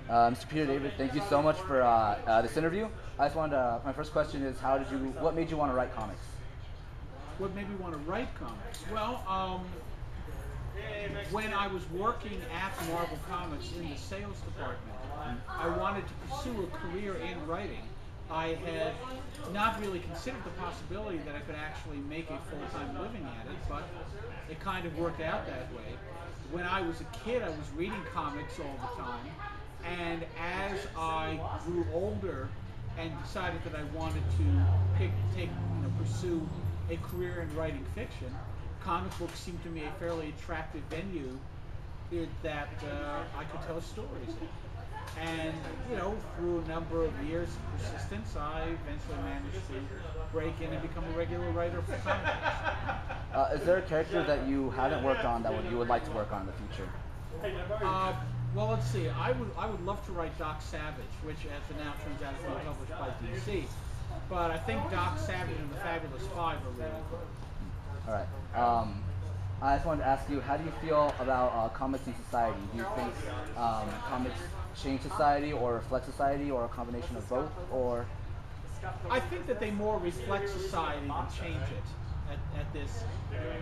Mr. Peter David, thank you so much for this interview. I just wanted to, my first question is, what made you want to write comics? What made me want to write comics? Well, when I was working at Marvel Comics in the sales department, I wanted to pursue a career in writing. I had not really considered the possibility that I could actually make a full-time living at it, but it kind of worked out that way. When I was a kid, I was reading comics all the time, and as I grew older and decided that I wanted to pursue a career in writing fiction, comic books seemed to me a fairly attractive venue that I could tell stories in. And through a number of years of persistence, I eventually managed to break in and become a regular writer for comic books. Is there a character that you haven't worked on that you would like to work on in the future? Uh, well, let's see. I would love to write Doc Savage, which, as it now turns out, is being published by DC. But I think Doc Savage and the Fabulous Five are really cool. All right. I just wanted to ask you, how do you feel about comics in society? Do you think comics change society or reflect society or a combination of both? Or I think that they more reflect society than change it at this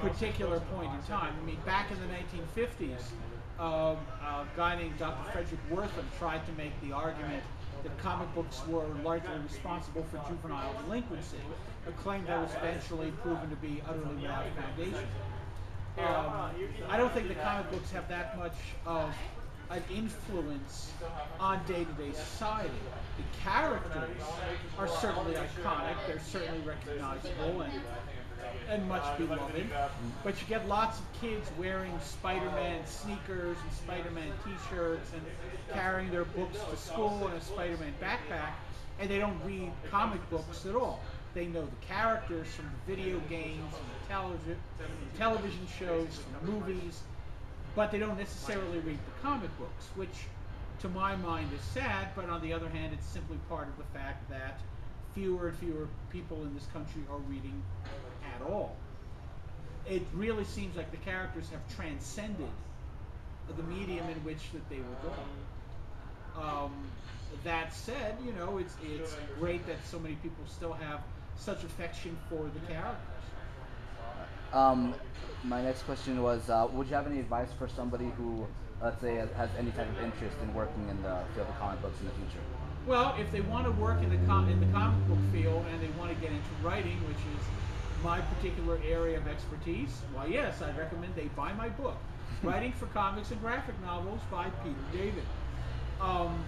particular point in time. I mean, back in the 1950s, a guy named Dr. Frederick Wertham tried to make the argument that comic books were largely responsible for juvenile delinquency, a claim that was eventually proven to be utterly without foundation. I don't think the comic books have that much of an influence on day-to-day society. The characters are certainly iconic, they're certainly recognizable and much beloved, but you get lots of kids wearing Spider-Man sneakers and Spider-Man t-shirts and carrying their books to school in a Spider-Man backpack, and they don't read comic books at all. They know the characters from the video games and the television shows, from the movies, but they don't necessarily read the comic books, which to my mind is sad, but on the other hand, it's simply part of the fact that fewer and fewer people in this country are reading at all. It really seems like the characters have transcended the medium in which that they were done. That said, it's great that so many people still have such affection for the characters. um, my next question was, would you have any advice for somebody who, let's say, has any type of interest in working in the field of comic books in the future? Well, if they want to work in the comic book field and they want to get into writing, which is my particular area of expertise, why yes, I recommend they buy my book, Writing for Comics and Graphic Novels by Peter David. Um,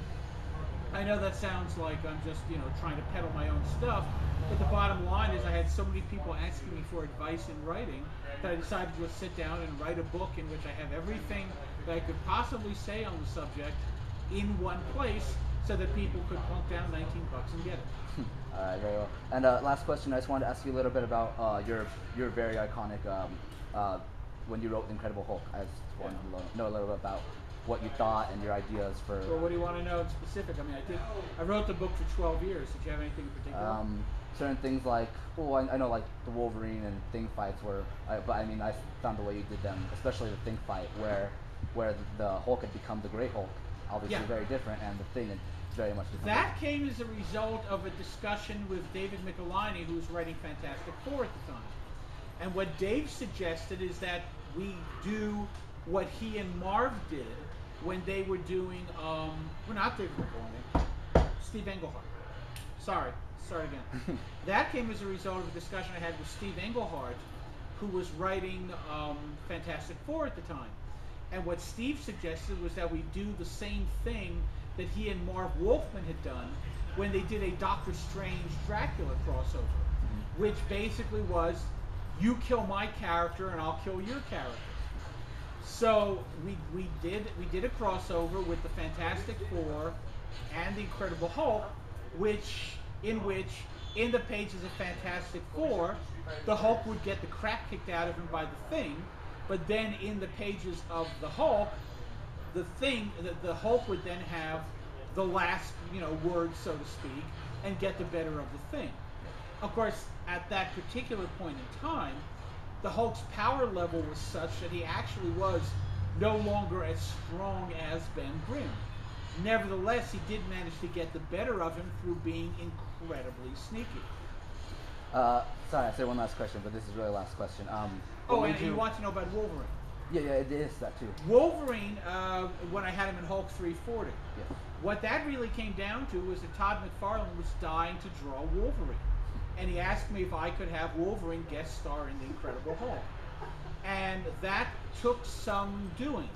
I know that sounds like I'm just trying to peddle my own stuff, but the bottom line is I had so many people asking me for advice in writing that I decided to just sit down and write a book in which I have everything that I could possibly say on the subject in one place so that people could plunk down 19 bucks and get it. All right, very well. And last question, I just wanted to ask you a little bit about your very iconic uh, when you wrote Incredible Hulk. I just wanted to know a little bit about what you thought and your ideas for. Well, what do you want to know in specific? I mean, I wrote the book for 12 years. Did you have anything in particular? Certain things like, oh, I know like the Wolverine and Thing fights were, but I mean I found the way you did them, especially the Thing fight where the Hulk had become the Great Hulk, obviously Yeah. very different, and the Thing is very much different. That came as a result of a discussion with David Michelinie, who was writing Fantastic Four at the time. And what Dave suggested is that we do what he and Marv did when they were doing, well, not David Michelinie, Steve Englehart. Sorry, start again. That came as a result of a discussion I had with Steve Englehart, who was writing Fantastic Four at the time. And what Steve suggested was that we do the same thing that he and Marv Wolfman had done when they did a Doctor Strange Dracula crossover, which basically was, you kill my character and I'll kill your character. So we did a crossover with the Fantastic Four and the Incredible Hulk, which in the pages of Fantastic Four, the Hulk would get the crap kicked out of him by the Thing, but then in the pages of the Hulk, the Hulk would then have the last word, so to speak, and get the better of the Thing. Of course, at that particular point in time, the Hulk's power level was such that he actually was no longer as strong as Ben Grimm. Nevertheless, he did manage to get the better of him through being incredibly sneaky. Sorry, I said one last question, but this is really last question. Oh, what and made you want to know about Wolverine. Yeah, yeah, it is that too. Wolverine, when I had him in Hulk 340, Yes. what that really came down to was that Todd McFarlane was dying to draw Wolverine. And he asked me if I could have Wolverine guest star in The Incredible Hulk. And that took some doing.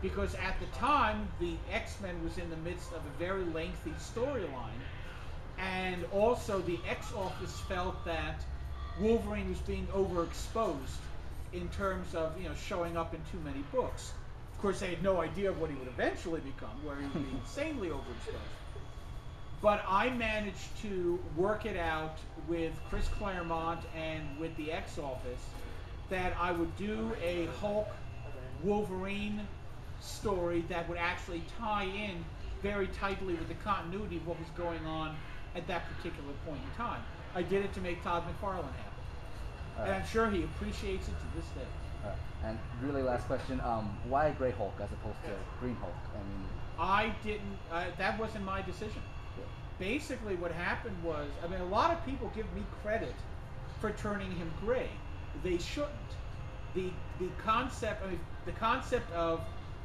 Because at the time, the X-Men was in the midst of a very lengthy storyline. And also the X-Office felt that Wolverine was being overexposed in terms of, showing up in too many books. Of course, they had no idea of what he would eventually become, where he would be insanely overexposed. But I managed to work it out with Chris Claremont and with the X-Office that I would do a Hulk Wolverine story that would actually tie in very tightly with the continuity of what was going on at that particular point in time. I did it to make Todd McFarlane happy. And I'm sure he appreciates it to this day. And really last question, why Grey Hulk as opposed to Green Hulk? I didn't, that wasn't my decision. Basically what happened was, a lot of people give me credit for turning him gray. They shouldn't. The concept of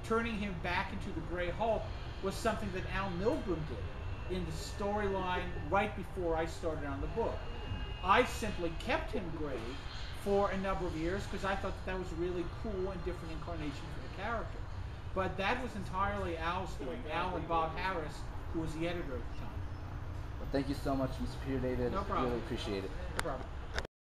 turning him back into the Grey Hulk was something that Al Milgrom did in the storyline right before I started on the book. I simply kept him gray for a number of years because I thought that was a really cool and different incarnation for the character. But that was entirely Al's doing, Al and Bob Harris, who was the editor at the time. Well, thank you so much, Mr. Peter David. No problem. Really appreciate it. No problem.